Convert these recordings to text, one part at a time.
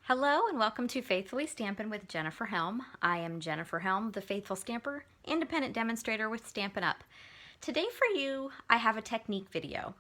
Hello and welcome to Faithfully Stampin' with Jennifer Helm. I am Jennifer Helm, the Faithful Stamper, independent demonstrator with Stampin' Up! Today for you, I have a technique video.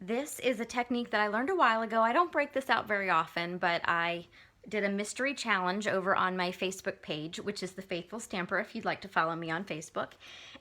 This is a technique that I learned a while ago. I don't break this out very often, but I did a mystery challenge over on my Facebook page, which is the Faithful Stamper if you'd like to follow me on Facebook.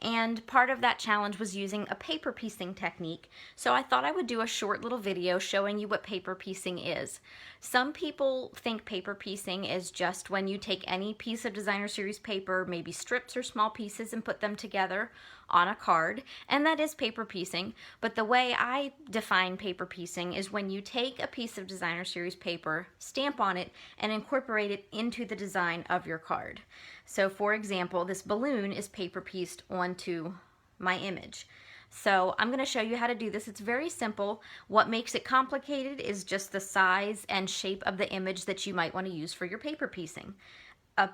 And part of that challenge was using a paper piecing technique. So I thought I would do a short little video showing you what paper piecing is. Some people think paper piecing is just when you take any piece of designer series paper, maybe strips or small pieces, and put them together on a card, and that is paper piecing. But the way I define paper piecing is when you take a piece of designer series paper, stamp on it, and incorporate it into the design of your card. So for example, this balloon is paper pieced onto my image. So I'm going to show you how to do this. It's very simple. What makes it complicated is just the size and shape of the image that you might want to use for your paper piecing. A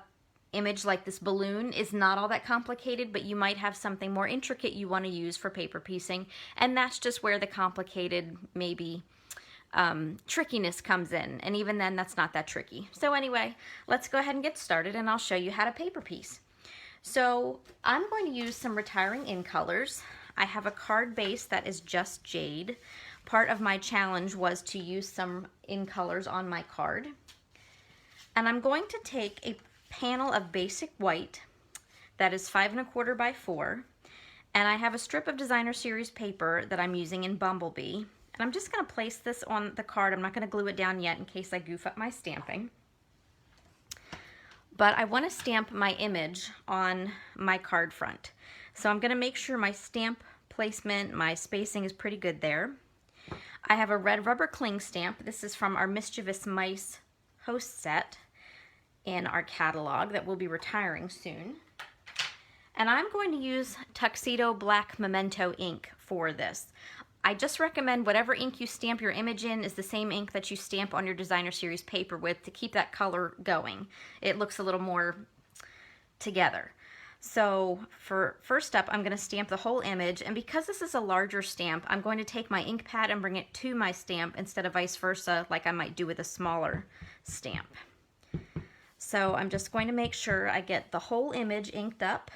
image like this balloon is not all that complicated, but you might have something more intricate you want to use for paper piecing, and that's just where the complicated, maybe trickiness comes in, and even then that's not that tricky. So anyway, let's go ahead and get started and I'll show you how to paper piece. So I'm going to use some retiring in colors. I have a card base that is just jade. Part of my challenge was to use some in colors on my card. And I'm going to take a panel of basic white that is 5 1/4 by 4, and I have a strip of designer series paper that I'm using in Bumblebee. And I'm just going to place this on the card. I'm not going to glue it down yet in case I goof up my stamping. But I want to stamp my image on my card front. So I'm going to make sure my stamp placement, my spacing is pretty good there. I have a red rubber cling stamp. This is from our Mischievous Mice host set in our catalog that we'll be retiring soon. And I'm going to use Tuxedo Black Memento ink for this. I just recommend whatever ink you stamp your image in is the same ink that you stamp on your designer series paper with to keep that color going. It looks a little more together. So for first up, I'm going to stamp the whole image, and because this is a larger stamp, I'm going to take my ink pad and bring it to my stamp instead of vice versa like I might do with a smaller stamp. So I'm just going to make sure I get the whole image inked up.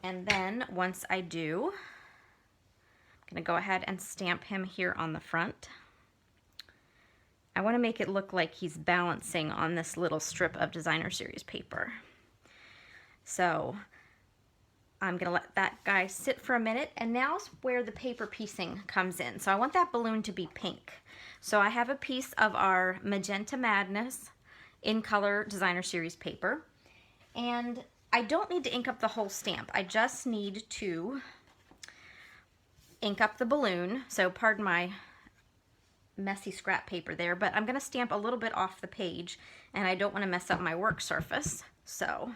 And then once I do, I'm going to go ahead and stamp him here on the front. I want to make it look like he's balancing on this little strip of designer series paper. So I'm going to let that guy sit for a minute, and now's where the paper piecing comes in. So I want that balloon to be pink. So I have a piece of our Magenta Madness in color designer series paper, and I don't need to ink up the whole stamp. I just need to ink up the balloon. So pardon my messy scrap paper there, but I'm going to stamp a little bit off the page, and I don't want to mess up my work surface, so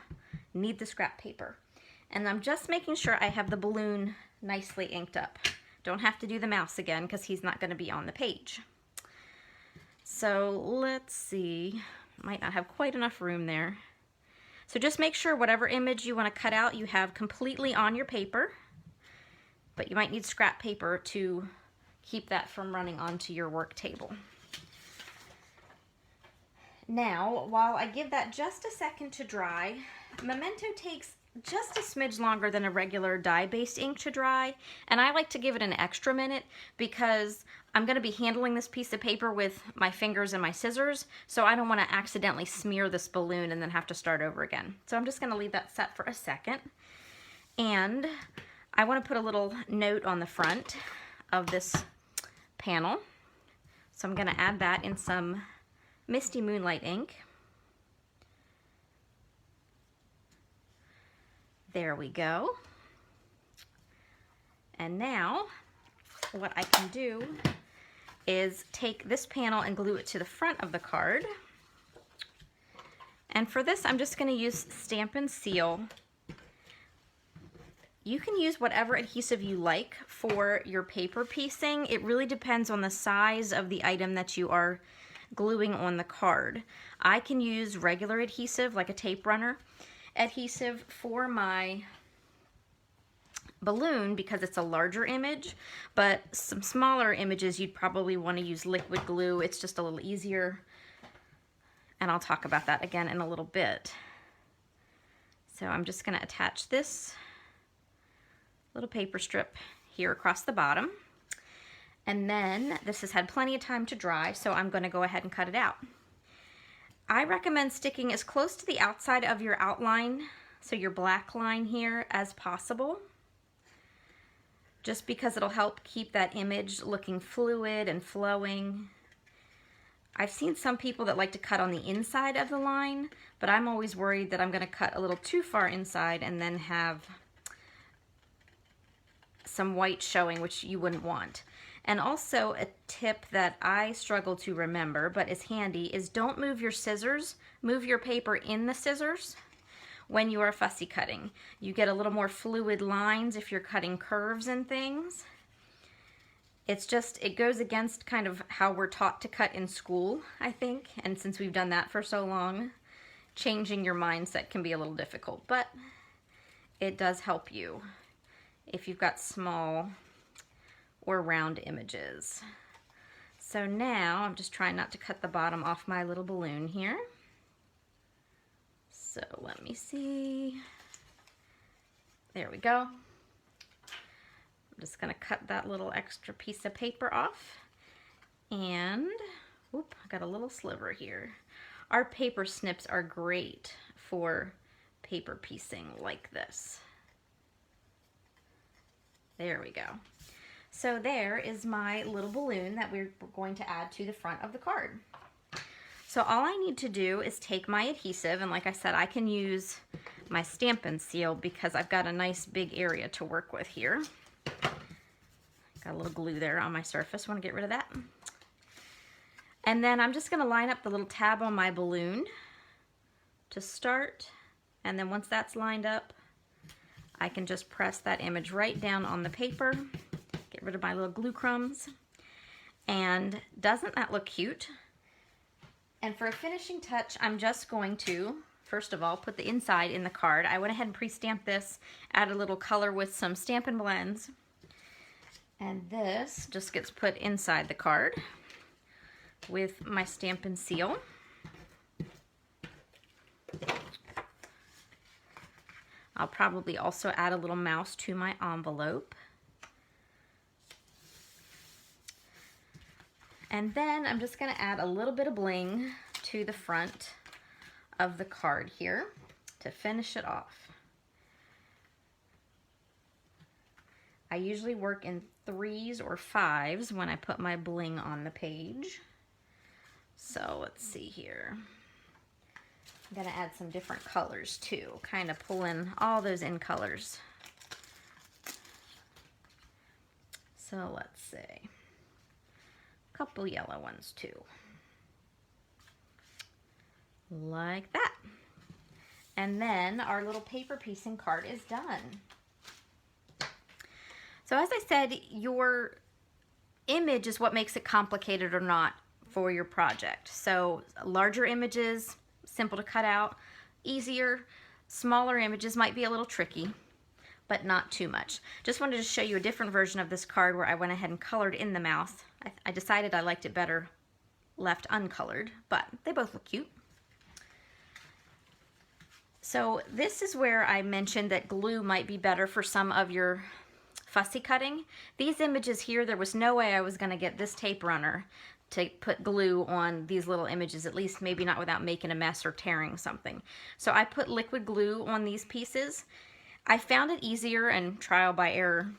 need the scrap paper. And I'm just making sure I have the balloon nicely inked up. Don't have to do the mouse again because he's not going to be on the page. So let's see, might not have quite enough room there. So just make sure whatever image you want to cut out you have completely on your paper, but you might need scrap paper to keep that from running onto your work table. Now, while I give that just a second to dry, Memento takes just a smidge longer than a regular dye-based ink to dry, and I like to give it an extra minute because I'm going to be handling this piece of paper with my fingers and my scissors, so I don't want to accidentally smear this balloon and then have to start over again. So I'm just going to leave that set for a second, and I want to put a little note on the front of this panel, so I'm going to add that in some Misty Moonlight ink. There we go. And now what I can do is take this panel and glue it to the front of the card. And for this, I'm just going to use Stampin' Seal. You can use whatever adhesive you like for your paper piecing. It really depends on the size of the item that you are gluing on the card. I can use regular adhesive like a tape runner adhesive for my balloon because it's a larger image, but some smaller images you'd probably want to use liquid glue. It's just a little easier, and I'll talk about that again in a little bit. So I'm just going to attach this little paper strip here across the bottom, and then this has had plenty of time to dry, so I'm going to go ahead and cut it out. I recommend sticking as close to the outside of your outline, so your black line here, as possible, just because it'll help keep that image looking fluid and flowing. I've seen some people that like to cut on the inside of the line, but I'm always worried that I'm going to cut a little too far inside and then have some white showing, which you wouldn't want. And also a tip that I struggle to remember, but is handy, is don't move your scissors. Move your paper in the scissors when you are fussy cutting. You get a little more fluid lines if you're cutting curves and things. It's just, it goes against kind of how we're taught to cut in school, I think. And since we've done that for so long, changing your mindset can be a little difficult, but it does help you if you've got small or round images. So now I'm just trying not to cut the bottom off my little balloon here. So let me see. There we go. I'm just going to cut that little extra piece of paper off. And, whoop, I got a little sliver here. Our paper snips are great for paper piecing like this. There we go. So there is my little balloon that we're going to add to the front of the card. So all I need to do is take my adhesive, and like I said, I can use my Stampin' Seal because I've got a nice big area to work with here. Got a little glue there on my surface, want to get rid of that. And then I'm just going to line up the little tab on my balloon to start, and then once that's lined up, I can just press that image right down on the paper, get rid of my little glue crumbs, and doesn't that look cute? And for a finishing touch, I'm just going to, first of all, put the inside in the card. I went ahead and pre-stamped this, add a little color with some Stampin' Blends, and this just gets put inside the card with my Stampin' Seal. I'll probably also add a little mouse to my envelope. And then I'm just going to add a little bit of bling to the front of the card here to finish it off. I usually work in 3s or 5s when I put my bling on the page. So let's see here. I'm going to add some different colors too, kind of pull in all those in colors. So let's see. A couple yellow ones too. Like that. And then our little paper piecing card is done. So as I said, your image is what makes it complicated or not for your project. So larger images, simple to cut out, easier. Smaller images might be a little tricky, but not too much. Just wanted to show you a different version of this card where I went ahead and colored in the mouth. I decided I liked it better left uncolored, but they both look cute. So this is where I mentioned that glue might be better for some of your fussy cutting. These images here, there was no way I was going to get this tape runner to put glue on these little images, at least maybe not without making a mess or tearing something. So I put liquid glue on these pieces. I found it easier, and trial by error,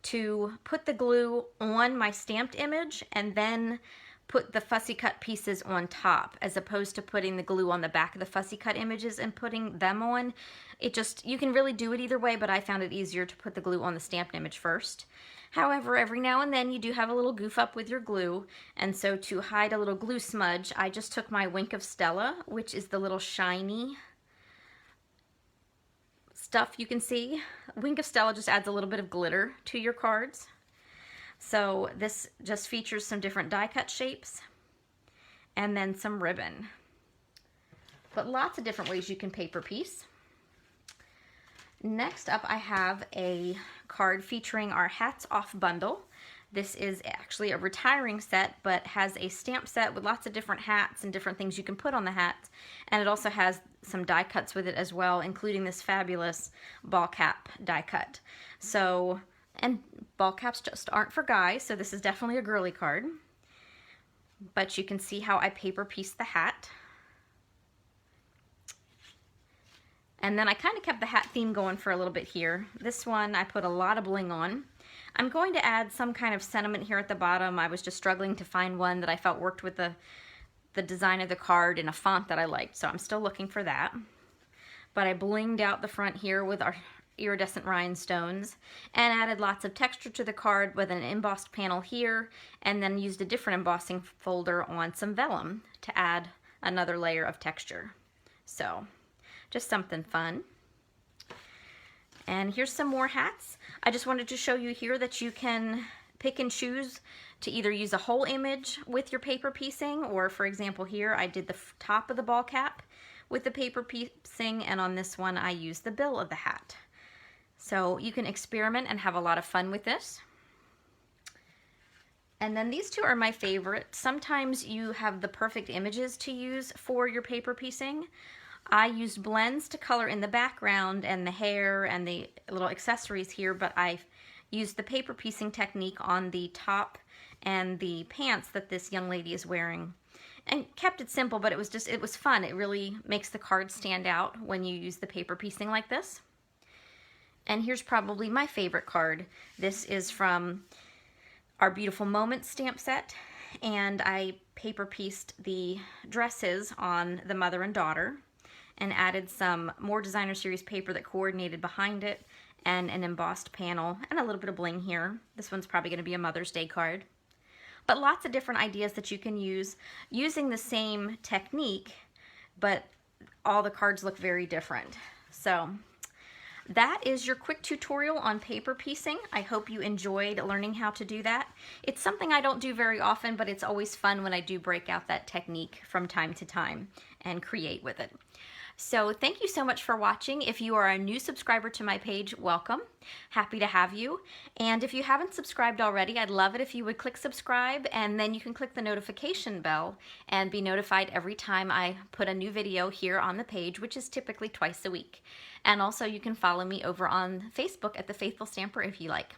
to put the glue on my stamped image and then put the fussy cut pieces on top, as opposed to putting the glue on the back of the fussy cut images and putting them on. It just, you can really do it either way, but I found it easier to put the glue on the stamped image first. However, every now and then you do have a little goof up with your glue, and so to hide a little glue smudge, I just took my Wink of Stella, which is the little shiny stuff you can see. Wink of Stella just adds a little bit of glitter to your cards. So this just features some different die cut shapes and then some ribbon. But lots of different ways you can paper piece. Next up, I have a card featuring our Hats Off bundle. This is actually a retiring set, but has a stamp set with lots of different hats and different things you can put on the hats. And it also has some die cuts with it as well, including this fabulous ball cap die cut. So, and ball caps just aren't for guys, so this is definitely a girly card. But you can see how I paper pieced the hat. And then I kind of kept the hat theme going for a little bit here. This one I put a lot of bling on. I'm going to add some kind of sentiment here at the bottom. I was just struggling to find one that I felt worked with the design of the card in a font that I liked, so I'm still looking for that. But I blinged out the front here with our iridescent rhinestones and added lots of texture to the card with an embossed panel here, and then used a different embossing folder on some vellum to add another layer of texture. So, just something fun. And here's some more hats. I just wanted to show you here that you can pick and choose to either use a whole image with your paper piecing, or for example here I did the top of the ball cap with the paper piecing, and on this one I used the bill of the hat. So you can experiment and have a lot of fun with this. And then these two are my favorite. Sometimes you have the perfect images to use for your paper piecing. I used blends to color in the background and the hair and the little accessories here, but I used the paper piecing technique on the top and the pants that this young lady is wearing. And kept it simple, but it was fun. It really makes the card stand out when you use the paper piecing like this. And here's probably my favorite card. This is from our Beautiful Moments stamp set, and I paper pieced the dresses on the mother and daughter, and added some more designer series paper that coordinated behind it, and an embossed panel, and a little bit of bling here. This one's probably going to be a Mother's Day card. But lots of different ideas that you can use using the same technique, but all the cards look very different. So that is your quick tutorial on paper piecing. I hope you enjoyed learning how to do that. It's something I don't do very often, but it's always fun when I do break out that technique from time to time and create with it. So thank you so much for watching. If you are a new subscriber to my page, welcome. Happy to have you. And if you haven't subscribed already, I'd love it if you would click subscribe, and then you can click the notification bell and be notified every time I put a new video here on the page, which is typically twice a week. And also you can follow me over on Facebook at The Faithful Stamper if you like.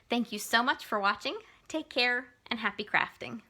Thank you so much for watching. Take care and happy crafting.